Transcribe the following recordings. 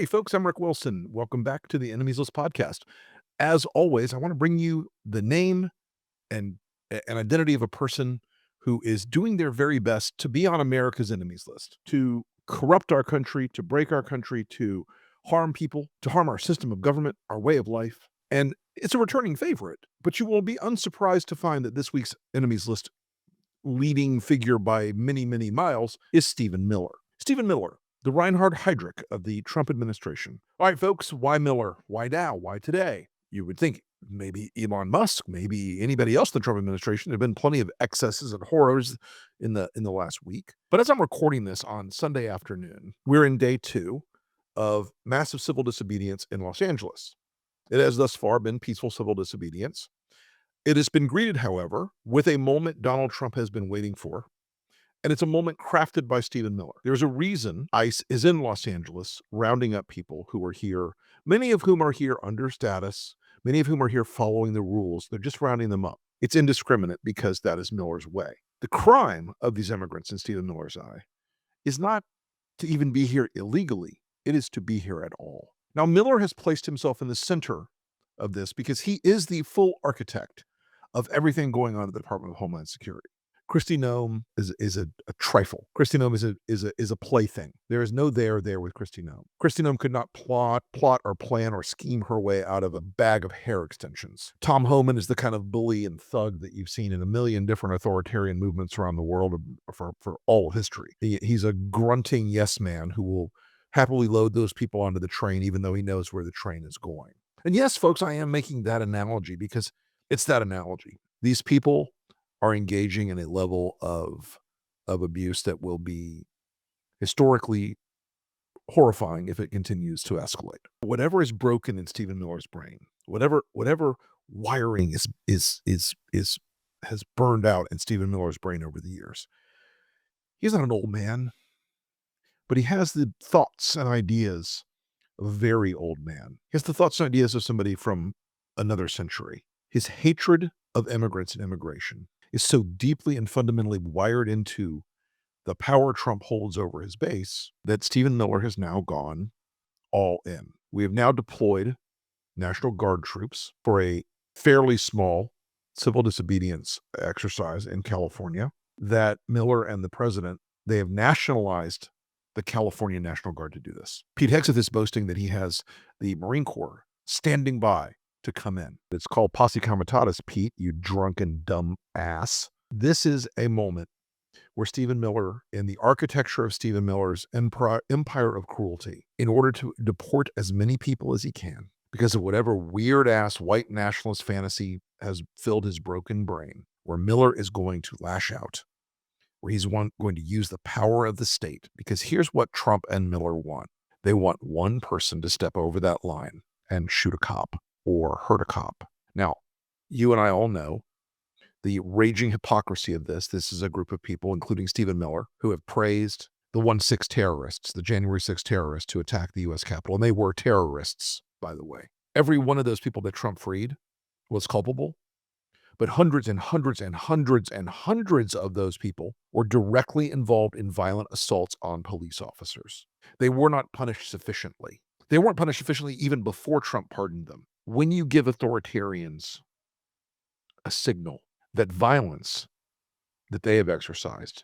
Howdy, folks. I'm Rick Wilson. Welcome back to the Enemies List podcast. As always, I want to bring you the name and an identity of a person who is doing their very best to be on America's enemies list, to corrupt our country, to break our country, to harm people, to harm our system of government, our way of life. And it's a returning favorite, but you will be unsurprised to find that this week's enemies list leading figure by many, many miles is Stephen Miller. Stephen Miller, the Reinhard Heydrich of the Trump administration. All right, folks, why Miller? Why now? Why today? You would think maybe Elon Musk, maybe anybody else in the Trump administration. There have been plenty of excesses and horrors in the last week. But as I'm recording this on Sunday afternoon, we're in day 2 of massive civil disobedience in Los Angeles. It has thus far been peaceful civil disobedience. It has been greeted, however, with a moment Donald Trump has been waiting for. And it's a moment crafted by Stephen Miller. There's a reason ICE is in Los Angeles rounding up people who are here, many of whom are here under status, many of whom are here following the rules. They're just rounding them up. It's indiscriminate because that is Miller's way. The crime of these immigrants in Stephen Miller's eye is not to even be here illegally. It is to be here at all. Now, Miller has placed himself in the center of this because he is the full architect of everything going on at the Department of Homeland Security. Kristi Noem is a trifle. Kristi Noem is a plaything. There is no there with Kristi Noem. Kristi Noem could not plot or plan or scheme her way out of a bag of hair extensions. Tom Homan is the kind of bully and thug that you've seen in a million different authoritarian movements around the world for all of history. He's a grunting yes man who will happily load those people onto the train even though he knows where the train is going. And yes, folks, I am making that analogy because it's that analogy. These people are engaging in a level of abuse that will be historically horrifying if it continues to escalate. Whatever is broken in Stephen Miller's brain, whatever wiring has burned out in Stephen Miller's brain over the years. He's not an old man, but he has the thoughts and ideas of a very old man. He has the thoughts and ideas of somebody from another century. His hatred of immigrants and immigration is so deeply and fundamentally wired into the power Trump holds over his base that Stephen Miller has now gone all in. We have now deployed National Guard troops for a fairly small civil disobedience exercise in California that Miller and the president, they have nationalized the California National Guard to do this. Pete Hegseth is boasting that he has the Marine Corps standing by to come in. It's called Posse Comitatus, Pete, you drunken dumb ass. This is a moment where Stephen Miller, in the architecture of Stephen Miller's empire of cruelty, in order to deport as many people as he can, because of whatever weird-ass white nationalist fantasy has filled his broken brain, where Miller is going to lash out, where he's going to use the power of the state. Because here's what Trump and Miller want. They want one person to step over that line and shoot a cop or hurt a cop. Now, you and I all know the raging hypocrisy of this. This is a group of people, including Stephen Miller, who have praised the 1/6 terrorists, the January 6 terrorists who attacked the U.S. Capitol. And they were terrorists, by the way. Every one of those people that Trump freed was culpable, but hundreds and hundreds and hundreds and hundreds of those people were directly involved in violent assaults on police officers. They were not punished sufficiently. They weren't punished sufficiently even before Trump pardoned them. When you give authoritarians a signal that violence that they have exercised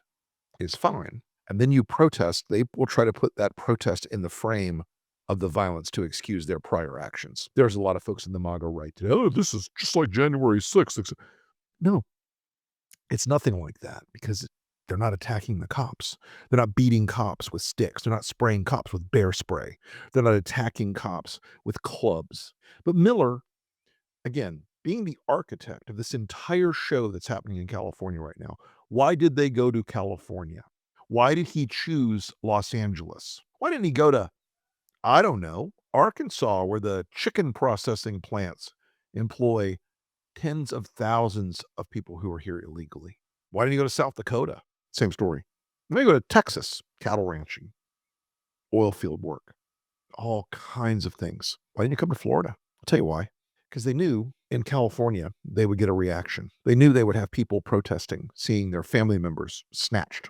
is fine, and then you protest, they will try to put that protest in the frame of the violence to excuse their prior actions. There's a lot of folks in the MAGA right today. Oh, this is just like January 6th. No, it's nothing like that because they're not attacking the cops. They're not beating cops with sticks. They're not spraying cops with bear spray. They're not attacking cops with clubs. But Miller, again, being the architect of this entire show that's happening in California right now, why did they go to California? Why did he choose Los Angeles? Why didn't he go to, I don't know, Arkansas, where the chicken processing plants employ tens of thousands of people who are here illegally? Why didn't he go to South Dakota? Same story. Let me go to Texas, cattle ranching, oil field work, all kinds of things. Why didn't you come to Florida? I'll tell you why. Because they knew in California they would get a reaction. They knew they would have people protesting, seeing their family members snatched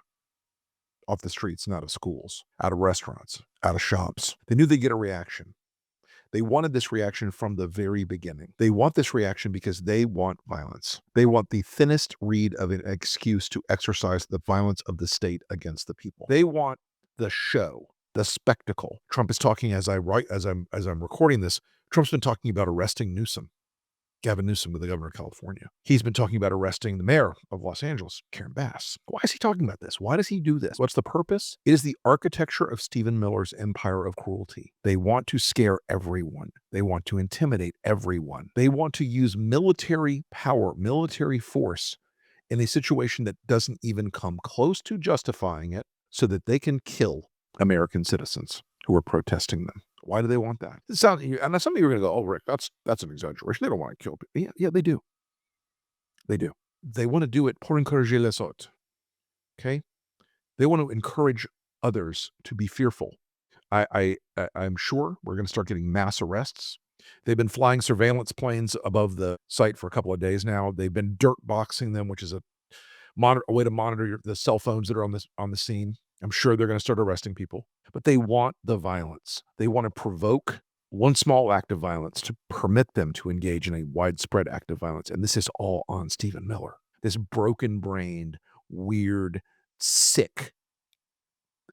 off the streets and out of schools, out of restaurants, out of shops. They knew they'd get a reaction. They wanted this reaction from the very beginning. They want this reaction because they want violence. They want the thinnest reed of an excuse to exercise the violence of the state against the people. They want the show, the spectacle. Trump is talking as I'm recording this. Trump's been talking about arresting Gavin Newsom, the governor of California. He's been talking about arresting the mayor of Los Angeles, Karen Bass. Why is he talking about this? Why does he do this? What's the purpose? It is the architecture of Stephen Miller's empire of cruelty. They want to scare everyone. They want to intimidate everyone. They want to use military power, military force in a situation that doesn't even come close to justifying it so that they can kill American citizens who are protesting them. Why do they want that? And some of you are going to go, "Oh, Rick, that's an exaggeration. They don't want to kill people." Yeah, they do. They do. They want to do it pour encourager les autres. Okay? They want to encourage others to be fearful. I'm sure we're going to start getting mass arrests. They've been flying surveillance planes above the site for a couple of days now. They've been dirt boxing them, which is a way to monitor the cell phones that are on the scene. I'm sure they're going to start arresting people, but they want the violence. They want to provoke one small act of violence to permit them to engage in a widespread act of violence. And this is all on Stephen Miller, this broken-brained, weird, sick,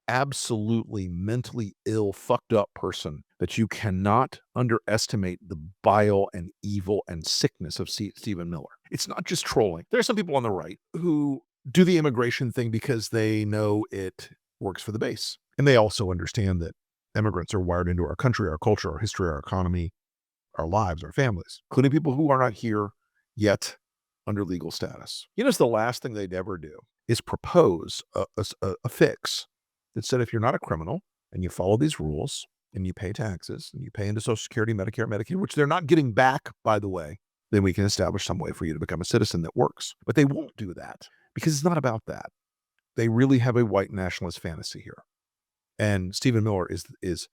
absolutely mentally ill, fucked up person that you cannot underestimate the bile and evil and sickness of Stephen Miller. It's not just trolling. There are some people on the right who do the immigration thing because they know it works for the base. And they also understand that immigrants are wired into our country, our culture, our history, our economy, our lives, our families, including people who are not here yet under legal status. You know, it's the last thing they'd ever do is propose a fix that said, if you're not a criminal and you follow these rules and you pay taxes and you pay into Social Security, Medicare, Medicaid, which they're not getting back, by the way, then we can establish some way for you to become a citizen that works. But they won't do that because it's not about that. They really have a white nationalist fantasy here. And Stephen Miller is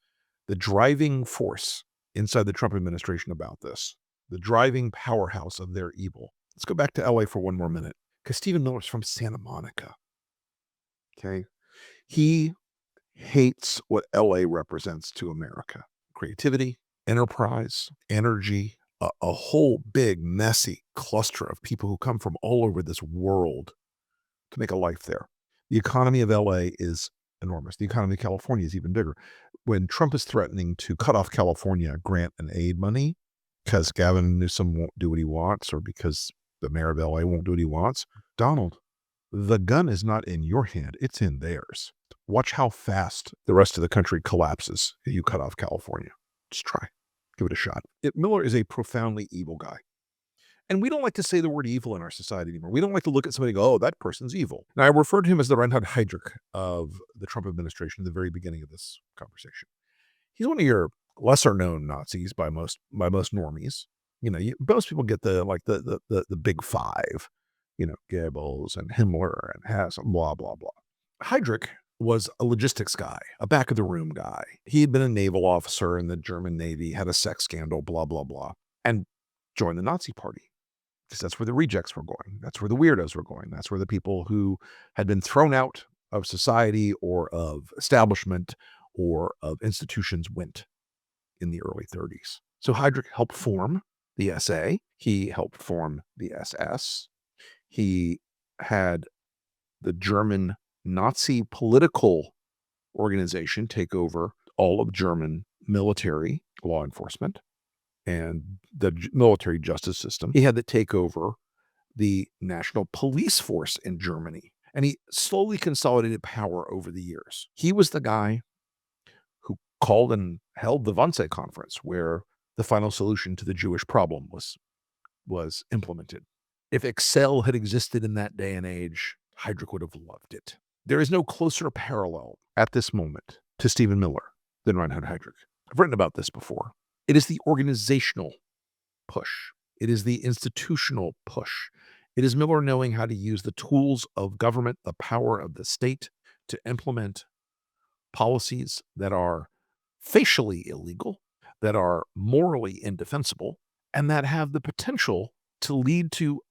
the driving force inside the Trump administration about this, the driving powerhouse of their evil. Let's go back to LA for one more minute, because Stephen Miller's from Santa Monica. Okay. He hates what LA represents to America: creativity, enterprise, energy, a whole big, messy cluster of people who come from all over this world to make a life there. The economy of LA is enormous. The economy of California is even bigger. When Trump is threatening to cut off California grant and aid money because Gavin Newsom won't do what he wants, or because the mayor of LA won't do what he wants, Donald, the gun is not in your hand. It's in theirs. Watch how fast the rest of the country collapses if you cut off California. Just try. Give it a shot. Miller is a profoundly evil guy. And we don't like to say the word evil in our society anymore. We don't like to look at somebody and go, "Oh, that person's evil." Now, I referred to him as the Reinhard Heydrich of the Trump administration at the very beginning of this conversation. He's one of your lesser-known Nazis by most normies. You know, most people get the big five. You know, Goebbels and Himmler and Hess and blah blah blah. Heydrich was a logistics guy, a back-of-the-room guy. He had been a naval officer in the German Navy, had a sex scandal, blah, blah, blah, and joined the Nazi Party. Because that's where the rejects were going. That's where the weirdos were going. That's where the people who had been thrown out of society or of establishment or of institutions went in the early 30s. So Heydrich helped form the SA. He helped form the SS. He had the German Nazi political organization take over all of German military law enforcement and the military justice system. He had to take over the national police force in Germany, and he slowly consolidated power over the years. He was the guy who called and held the Wannsee Conference, where the final solution to the Jewish problem was implemented. If Excel had existed in that day and age, Heydrich would have loved it. There is no closer parallel at this moment to Stephen Miller than Reinhard Heydrich. I've written about this before. It is the organizational push. It is the institutional push. It is Miller knowing how to use the tools of government, the power of the state, to implement policies that are facially illegal, that are morally indefensible, and that have the potential to lead to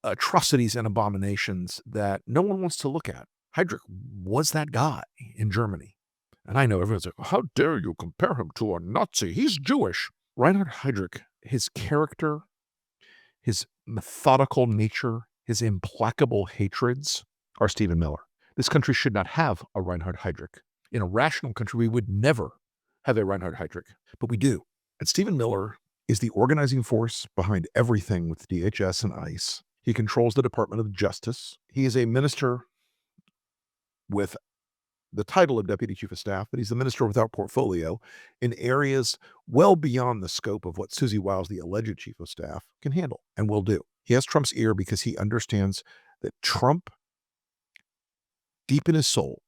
atrocities and abominations that no one wants to look at. Heydrich was that guy in Germany. And I know everyone's like, how dare you compare him to a Nazi? He's Jewish. Reinhard Heydrich, his character, his methodical nature, his implacable hatreds are Stephen Miller. This country should not have a Reinhard Heydrich. In a rational country, we would never have a Reinhard Heydrich, but we do. And Stephen Miller is the organizing force behind everything with DHS and ICE. He controls the Department of Justice. He is a minister with the title of Deputy Chief of Staff, but he's the minister without portfolio in areas well beyond the scope of what Susie Wiles, the alleged Chief of Staff, can handle and will do. He has Trump's ear because he understands that Trump, deep in his soul,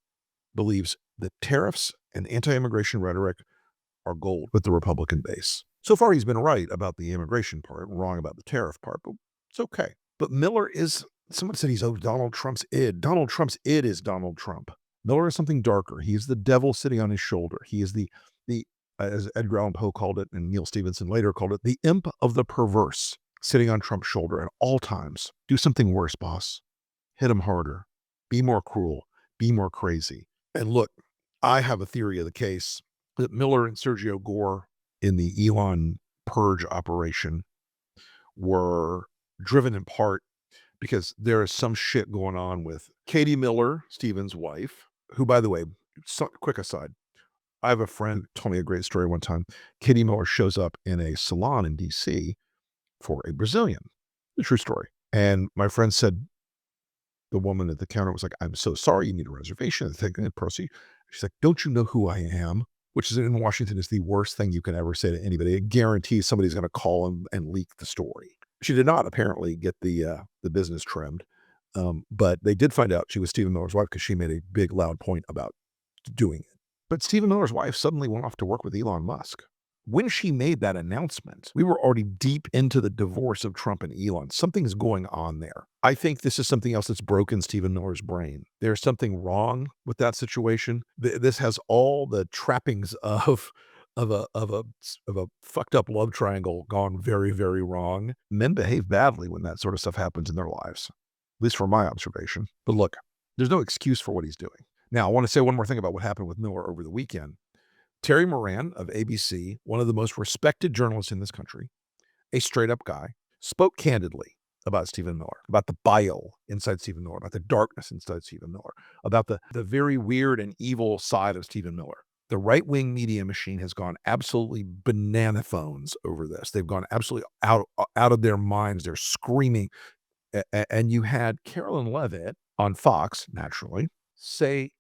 believes that tariffs and anti-immigration rhetoric are gold with the Republican base. So far, he's been right about the immigration part, wrong about the tariff part, but it's okay. But Miller is, someone said he's Donald Trump's id. Donald Trump's id is Donald Trump. Miller is something darker. He's the devil sitting on his shoulder. He is the as Edgar Allan Poe called it, and Neil Stephenson later called it, the imp of the perverse sitting on Trump's shoulder at all times. Do something worse, boss. Hit him harder. Be more cruel. Be more crazy. And look, I have a theory of the case that Miller and Sergio Gore in the Elon purge operation were driven in part because there is some shit going on with Katie Miller, Stephen's wife, who, by the way, quick aside, I have a friend who told me a great story one time. Katie Miller shows up in a salon in D.C. for a Brazilian. A true story. And my friend said, the woman at the counter was like, I'm so sorry, you need a reservation. And proceed. She's like, don't you know who I am? Which is in Washington is the worst thing you can ever say to anybody. It guarantees somebody's going to call him and leak the story. She did not apparently get the business trimmed, but they did find out she was Stephen Miller's wife because she made a big loud point about doing it. But Stephen Miller's wife suddenly went off to work with Elon Musk. When she made that announcement, we were already deep into the divorce of Trump and Elon. Something's going on there. I think this is something else that's broken Stephen Miller's brain. There's something wrong with that situation. This has all the trappings of a fucked up love triangle gone very, very wrong. Men behave badly when that sort of stuff happens in their lives, at least from my observation. But look, there's no excuse for what he's doing. Now, I want to say one more thing about what happened with Miller over the weekend. Terry Moran of ABC, one of the most respected journalists in this country, a straight-up guy, spoke candidly about Stephen Miller, about the bile inside Stephen Miller, about the darkness inside Stephen Miller, about the very weird and evil side of Stephen Miller. The right-wing media machine has gone absolutely banana phones over this. They've gone absolutely out of their minds. They're screaming. And you had Carolyn Levitt on Fox, naturally, say,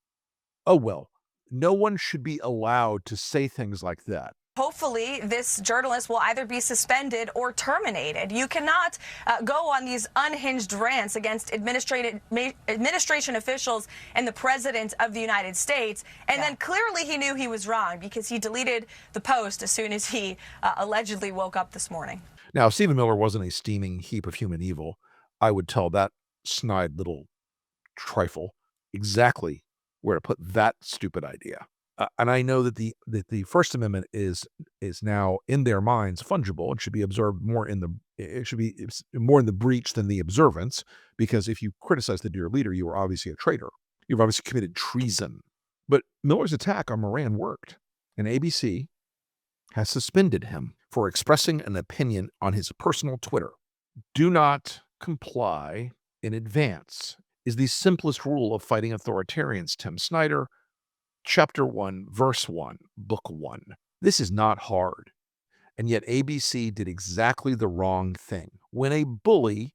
oh, well, no one should be allowed to say things like that. Hopefully, this journalist will either be suspended or terminated. You cannot go on these unhinged rants against administration officials and the president of the United States. And then clearly he knew he was wrong because he deleted the post as soon as he allegedly woke up this morning. Now, if Stephen Miller wasn't a steaming heap of human evil, I would tell that snide little trifle exactly where to put that stupid idea. And I know that the First Amendment is now in their minds fungible and should be observed more it should be more in the breach than the observance, because if you criticize the dear leader, you are obviously a traitor. You've obviously committed treason. But Miller's attack on Moran worked, and ABC has suspended him for expressing an opinion on his personal Twitter. Do not comply in advance is the simplest rule of fighting authoritarians. Tim Snyder, Chapter 1, Verse 1, Book 1. This is not hard. And yet ABC did exactly the wrong thing. When a bully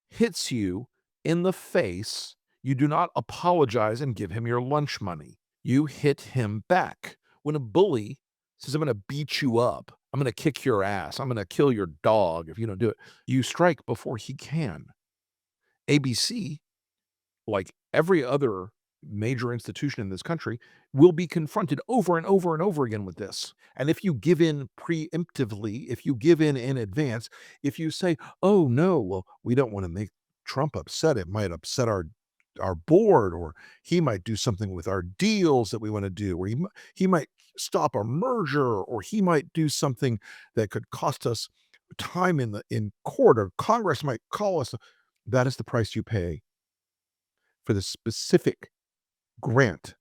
hits you in the face, you do not apologize and give him your lunch money. You hit him back. When a bully says, I'm going to beat you up, I'm going to kick your ass, I'm going to kill your dog if you don't do it, you strike before he can. ABC, like every other major institution in this country, will be confronted over and over and over again with this. And if you give in preemptively, if you give in advance, if you say, oh no, well, we don't want to make Trump upset, it might upset our board, or he might do something with our deals that we want to do, or he might stop a merger, or he might do something that could cost us time in court, or Congress might call us. That is the price you pay for the specific grant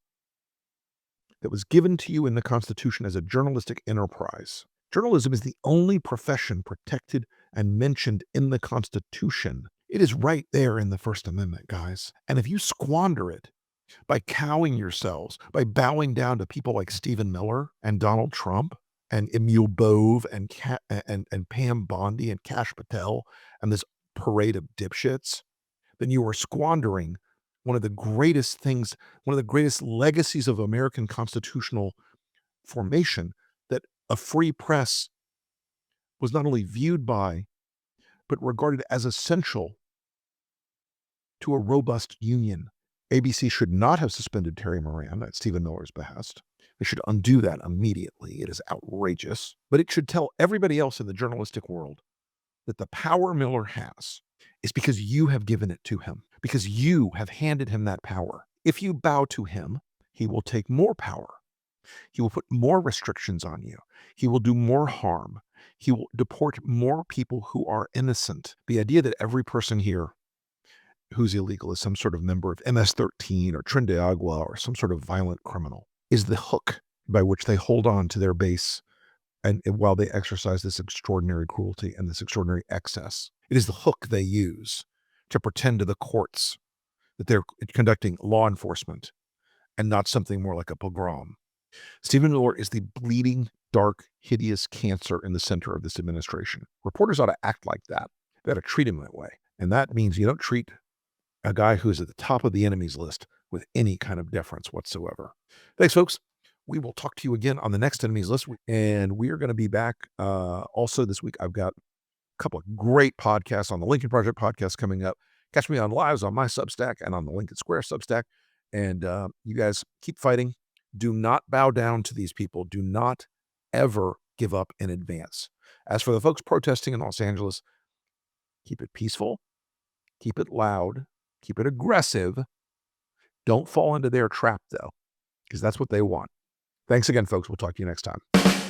that was given to you in the Constitution as a journalistic enterprise. Journalism is the only profession protected and mentioned in the Constitution. It is right there in the First Amendment, guys. And if you squander it by cowing yourselves, by bowing down to people like Stephen Miller and Donald Trump and Emil Bove and Pam Bondi and Kash Patel and this parade of dipshits, then you are squandering one of the greatest things, one of the greatest legacies of American constitutional formation, that a free press was not only viewed by, but regarded as essential to a robust union. ABC should not have suspended Terry Moran at Stephen Miller's behest. They should undo that immediately. It is outrageous. But it should tell everybody else in the journalistic world that the power Miller has is because you have given it to him, because you have handed him that power. If you bow to him, he will take more power. He will put more restrictions on you. He will do more harm. He will deport more people who are innocent. The idea that every person here who's illegal is some sort of member of MS-13 or Trinidagua or some sort of violent criminal is the hook by which they hold on to their base and while they exercise this extraordinary cruelty and this extraordinary excess. It is the hook they use to pretend to the courts that they're conducting law enforcement and not something more like a pogrom. Stephen Miller is the bleeding, dark, hideous cancer in the center of this administration. Reporters ought to act like that. They ought to treat him that way. And that means you don't treat a guy who's at the top of the enemy's list with any kind of deference whatsoever. Thanks, folks. We will talk to you again on the next enemy's list. And we are going to be back also this week. I've got a couple of great podcasts on the Lincoln Project podcast coming up. Catch me on lives on my Substack and on the Lincoln Square Substack. And you guys keep fighting. Do not bow down to these people. Do not ever give up in advance. As for the folks protesting in Los Angeles, keep it peaceful, keep it loud, keep it aggressive. Don't fall into their trap, though, because that's what they want. Thanks again, folks. We'll talk to you next time.